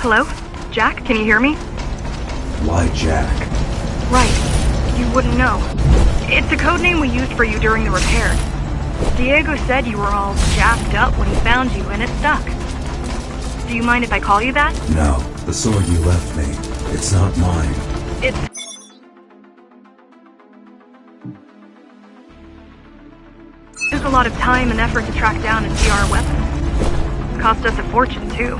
Hello? Jack, can you hear me? Why Jack? Right. You wouldn't know. It's a code name we used for you during the repairs. Diego said you were all jacked up when he found you, and it stuck. Do you mind if I call you that? No, the sword you left me. It's not mine. Took a lot of time and effort to track down and see our weapons. Cost us a fortune, too.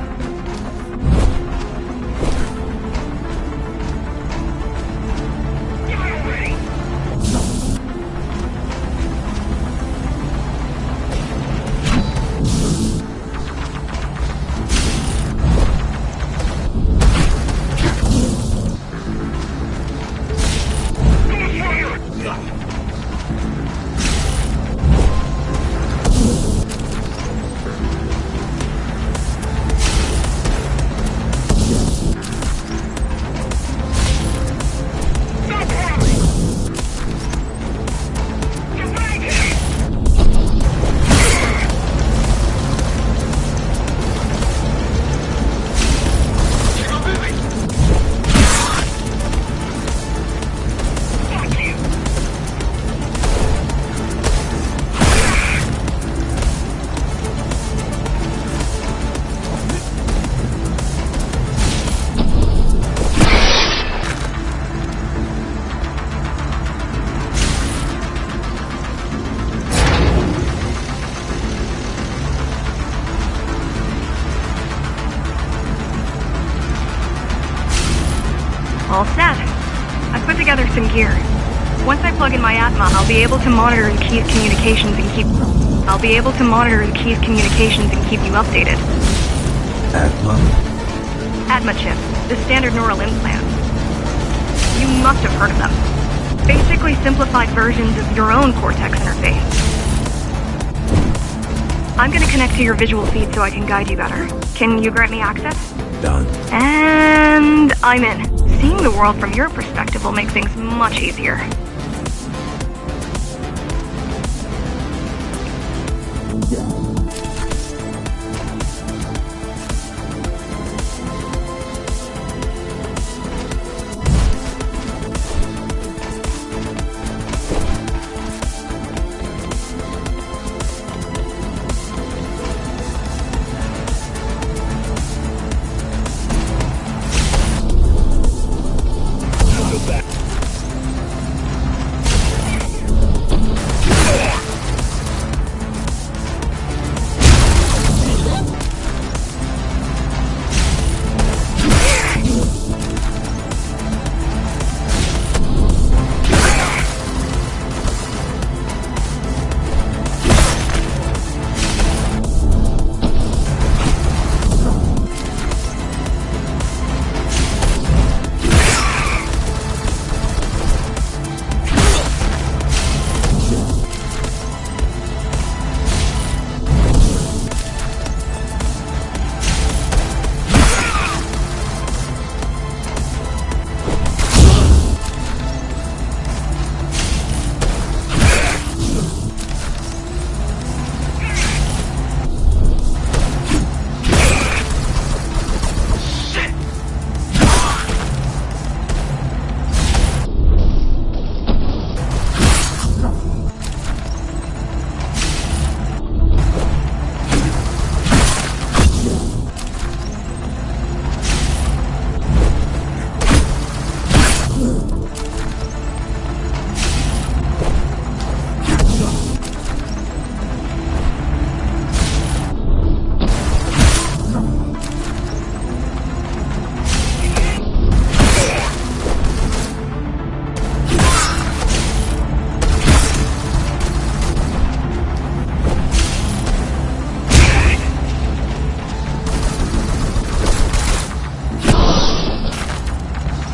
All set. I've put together some gear. Once I plug in my Atma, I'll be able to monitor the key communications and keep you updated. Atma? Atma chip, the standard neural implants. You must have heard of them. Basically simplified versions of your own Cortex interface. I'm gonna connect to your visual feed so I can guide you better. Can you grant me access? Done. And I'm in. Seeing the world from your perspective will make things much easier.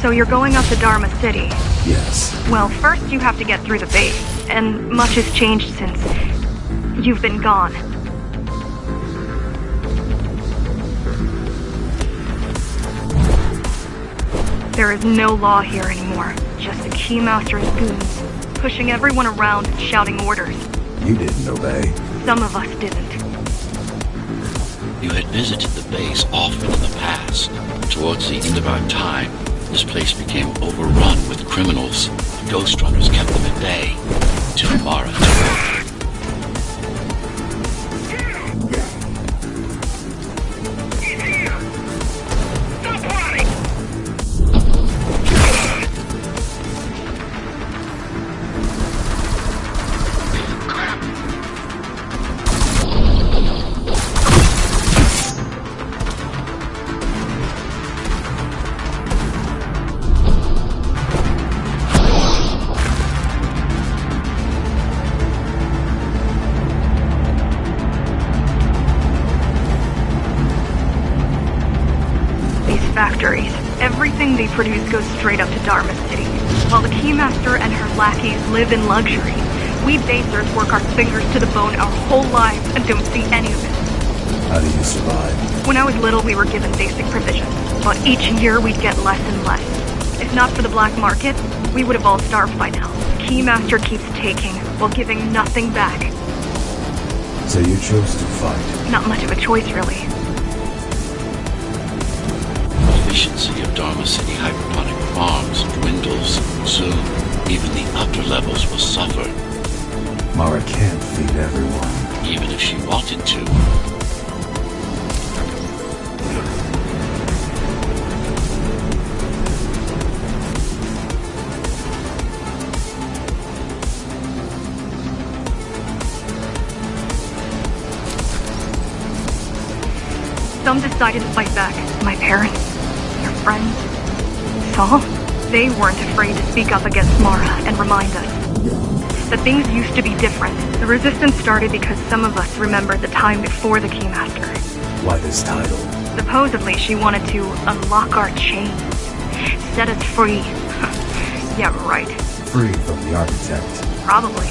So you're going up to Dharma City? Yes. Well, first you have to get through the base, and much has changed since you've been gone. There is no law here anymore, just the Keymaster's goons, pushing everyone around and shouting orders. You didn't obey. Some of us didn't. You had visited the base often in the past. Towards the end of our time, this place became overrun with criminals. The Ghostrunners kept them at bay, till Mara took over. Factories. Everything they produce goes straight up to Dharma City. While the Keymaster and her lackeys live in luxury, we basers work our fingers to the bone our whole lives and don't see any of it. How do you survive? When I was little, we were given basic provisions, but each year we'd get less and less. If not for the black market, we would have all starved by now. The Keymaster keeps taking, while giving nothing back. So you chose to fight? Not much of a choice, really. Efficiency of Dharma City hydroponic farms dwindles. Soon, even the upper levels will suffer. Mara can't feed everyone. Even if she wanted to. Some decided to fight back. My parents. Your friends, Saul, they weren't afraid to speak up against Mara and remind us that things used to be different. The resistance started because some of us remembered the time before the Keymaster. Why this title? Supposedly she wanted to unlock our chains, set us free. Yeah, right. Free from the architect. Probably.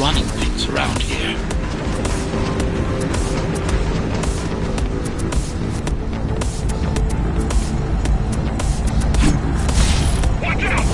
running things around here. Watch out!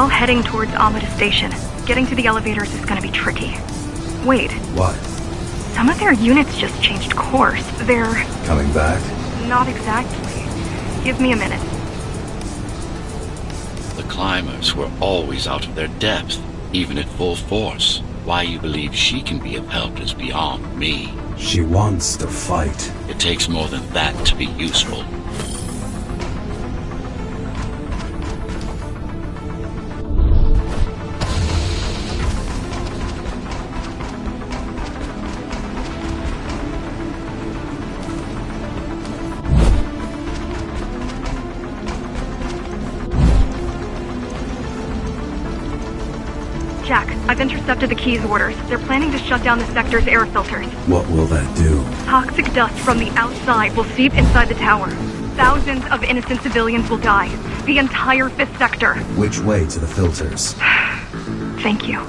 all heading towards Amada Station. Getting to the elevators is gonna be tricky. Wait, What? some of their units just changed course. They're... Coming back? not exactly. Give me a minute. The climbers were always out of their depth, even at full force. Why you believe she can be of help is beyond me. She wants to fight. It takes more than that to be useful. Jack, I've intercepted the Key's orders. They're planning to shut down the sector's air filters. What will that do? Toxic dust from the outside will seep inside the tower. Thousands of innocent civilians will die. The entire 5th sector. Which way to the filters? Thank you.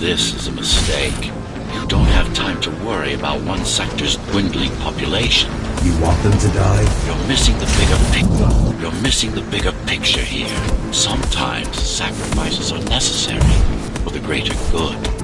This is a mistake. You don't have time to worry about one sector's dwindling population. You want them to die? You're missing the bigger picture. You're missing the bigger picture here. Sometimes sacrifices are necessary for the greater good.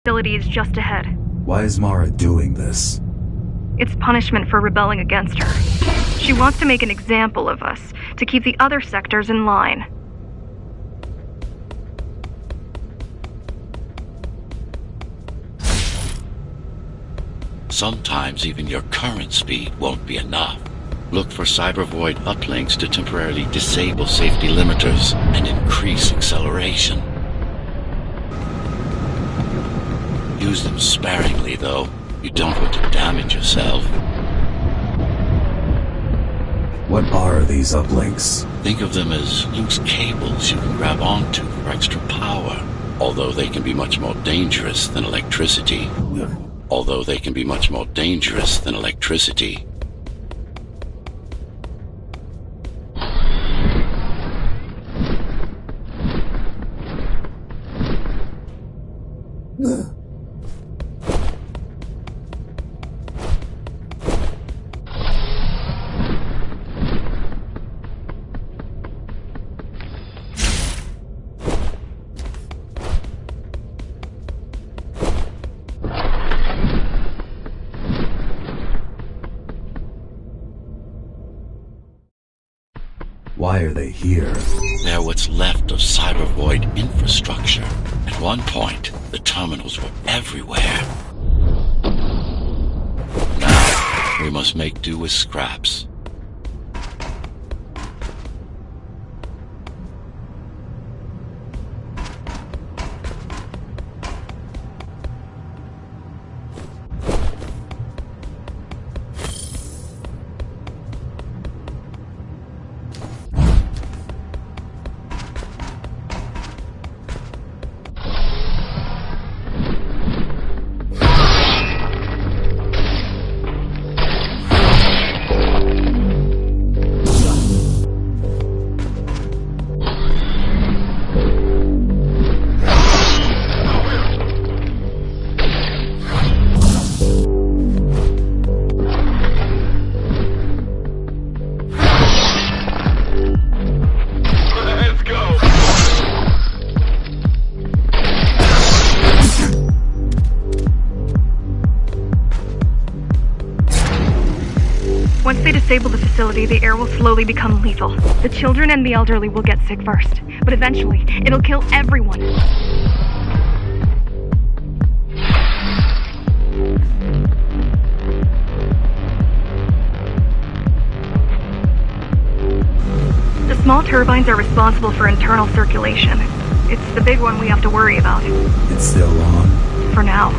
Facility is just ahead. Why is Mara doing this? It's punishment for rebelling against her. She wants to make an example of us, to keep the other sectors in line. Sometimes even your current speed won't be enough. Look for cybervoid uplinks to temporarily disable safety limiters and increase acceleration. Use them sparingly, though. You don't want to damage yourself. What are these uplinks? Think of them as loose cables you can grab onto for extra power. Although they can be much more dangerous than electricity. Although they can be much more dangerous than electricity. Why are they here? They're what's left of Cybervoid infrastructure. At one point, the terminals were everywhere. Now, we must make do with scraps. Once they disable the facility, the air will slowly become lethal. The children and the elderly will get sick first, but eventually, it'll kill everyone. The small turbines are responsible for internal circulation. It's the big one we have to worry about. It's still on? For now.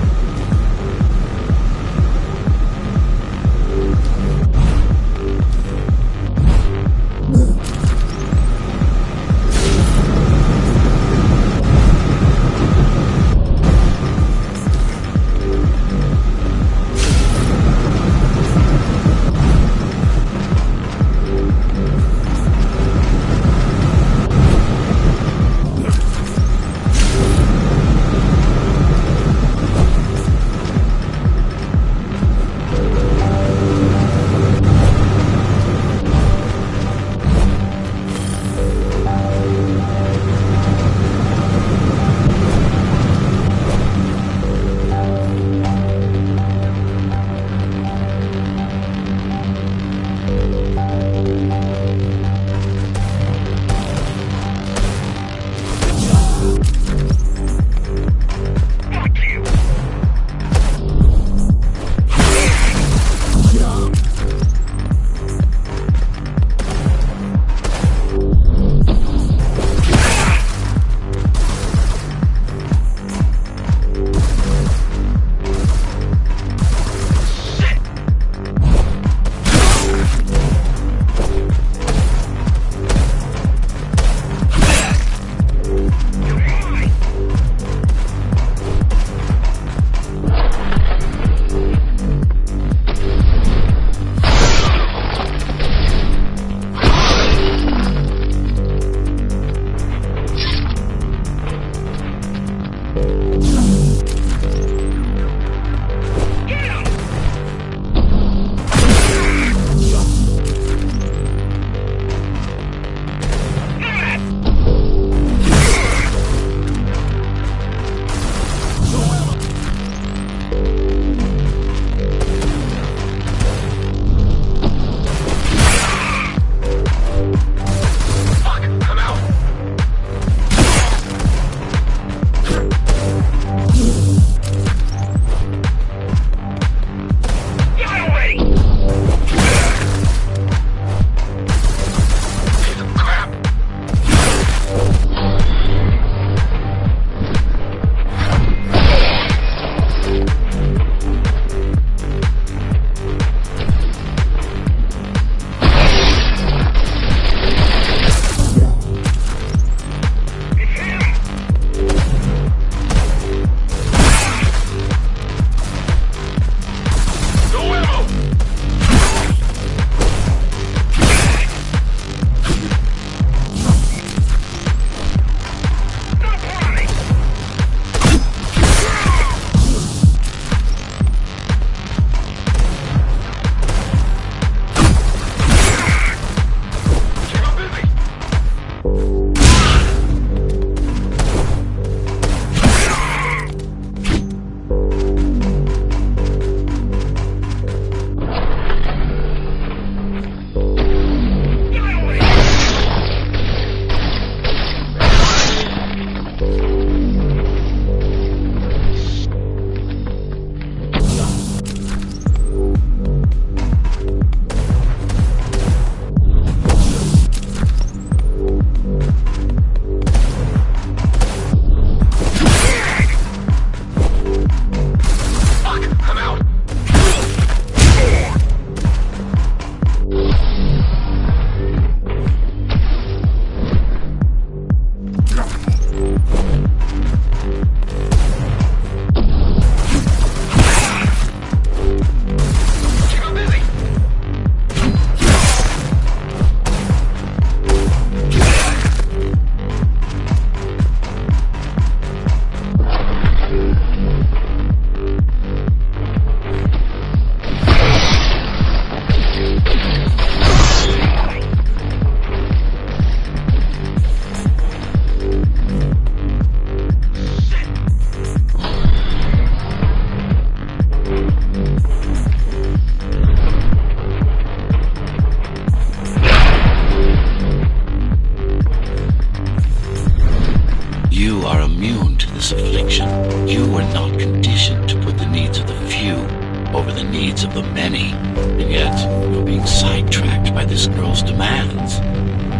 needs of the many, and yet you're being sidetracked by this girl's demands.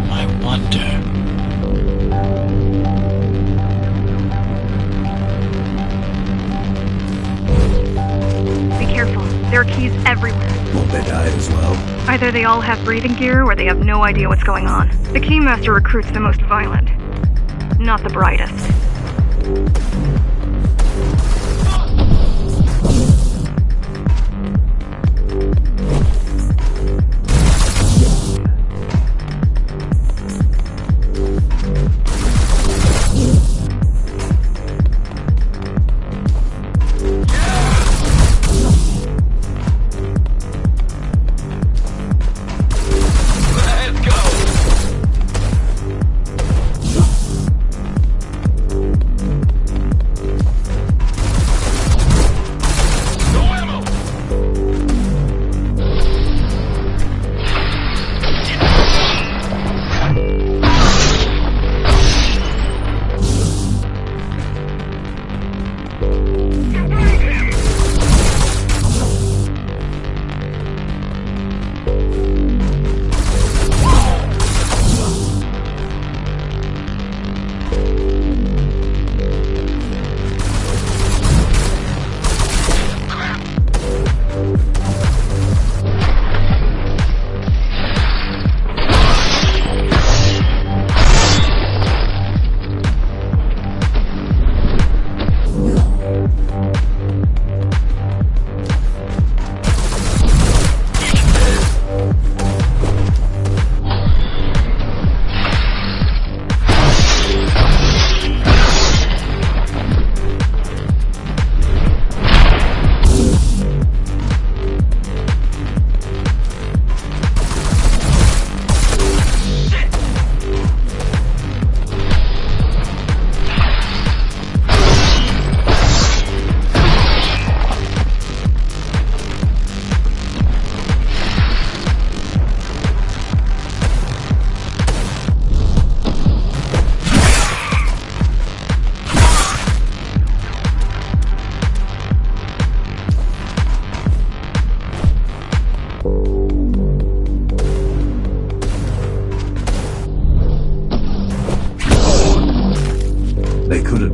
I wonder. Be careful. There are keys everywhere. Won't they die as well? Either they all have breathing gear or they have no idea what's going on. The Keymaster recruits the most violent, not the brightest.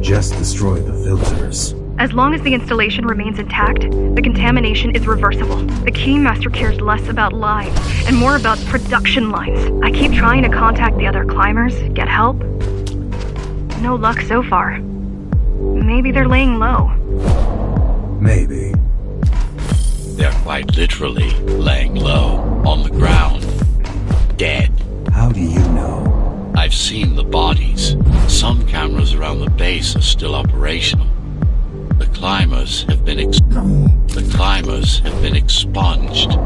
Just destroy the filters. As long as the installation remains intact, the contamination is reversible. The Keymaster cares less about lives and more about production lines. I keep trying to contact the other climbers, get help. No luck so far. Maybe they're laying low. Maybe. They're quite literally laying low on the ground, dead. How do you know? I've seen the bodies. Some cameras around the base are still operational. The climbers have been expunged.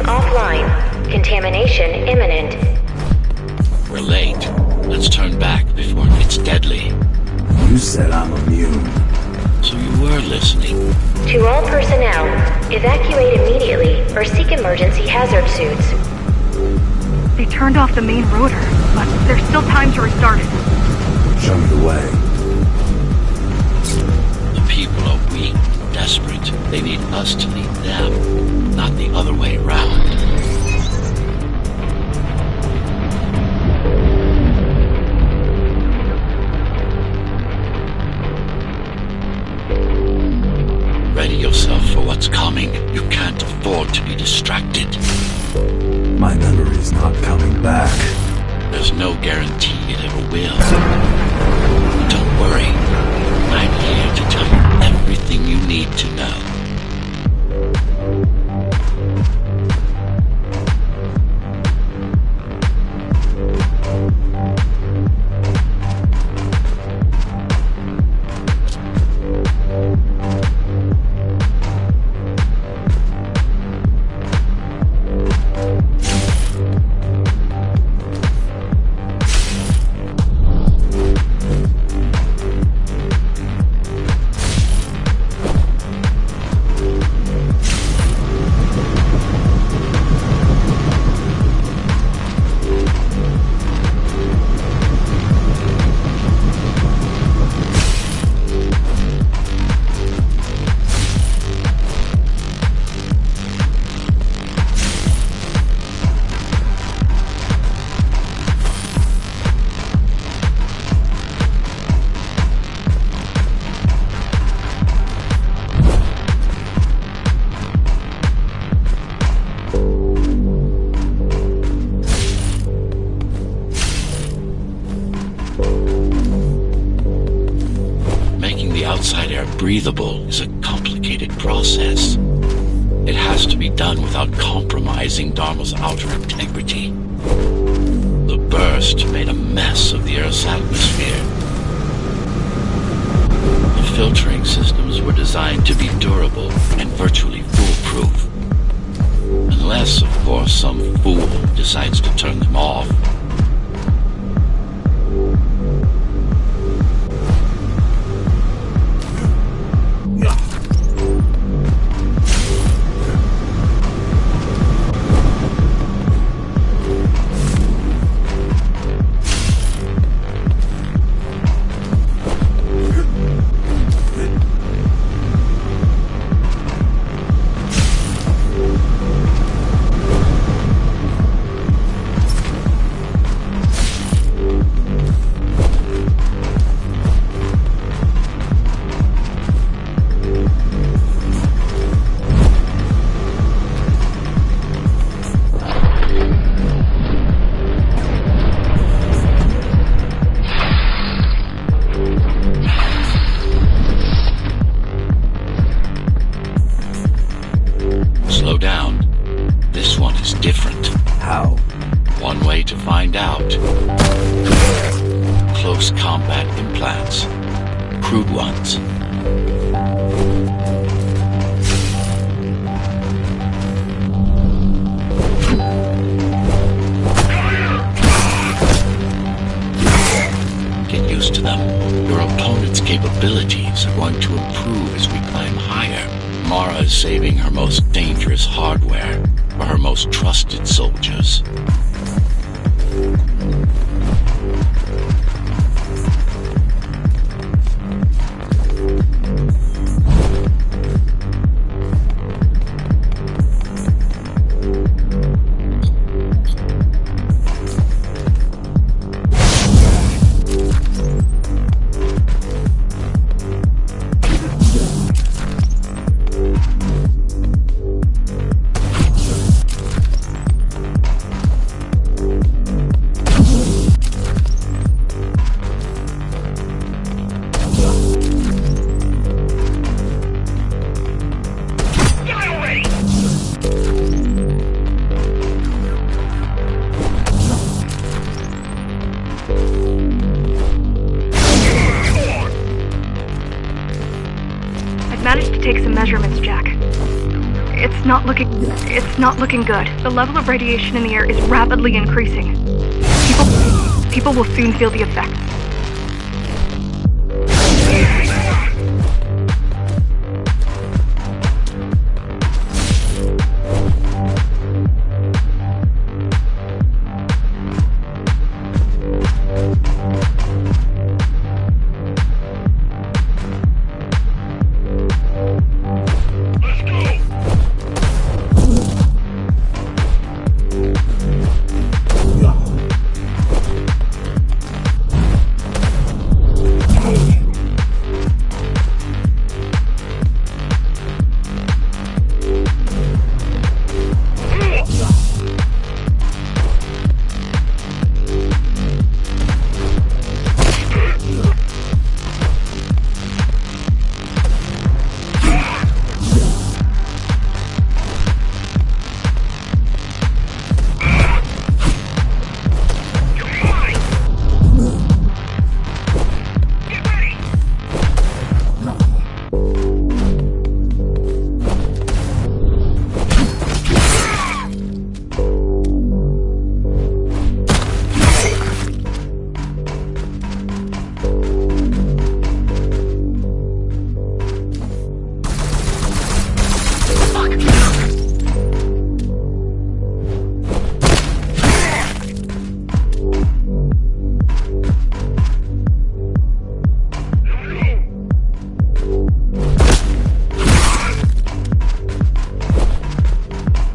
offline. Contamination imminent. We're late. Let's turn back before it gets deadly. You said I'm immune. So you were listening. To all personnel, evacuate immediately or seek emergency hazard suits. They turned off the main rotor, but there's still time to restart it. Show me the way. The people are weak, desperate. They need us to lead them, not the other way around. Ready yourself for what's coming. You can't afford to be distracted. My memory's not coming back. There's no guarantee it ever will. But don't worry. I'm here to tell you everything you need to know. Breathable is a complicated process. It has to be done without compromising Dharma's outer integrity. The burst made a mess of the Earth's atmosphere. The filtering systems were designed to be durable and virtually foolproof. Unless, of course, some fool decides to turn them off. Saving her most dangerous hardware for her most trusted soldiers. It's not looking good. The level of radiation in the air is rapidly increasing. People will soon feel the effects.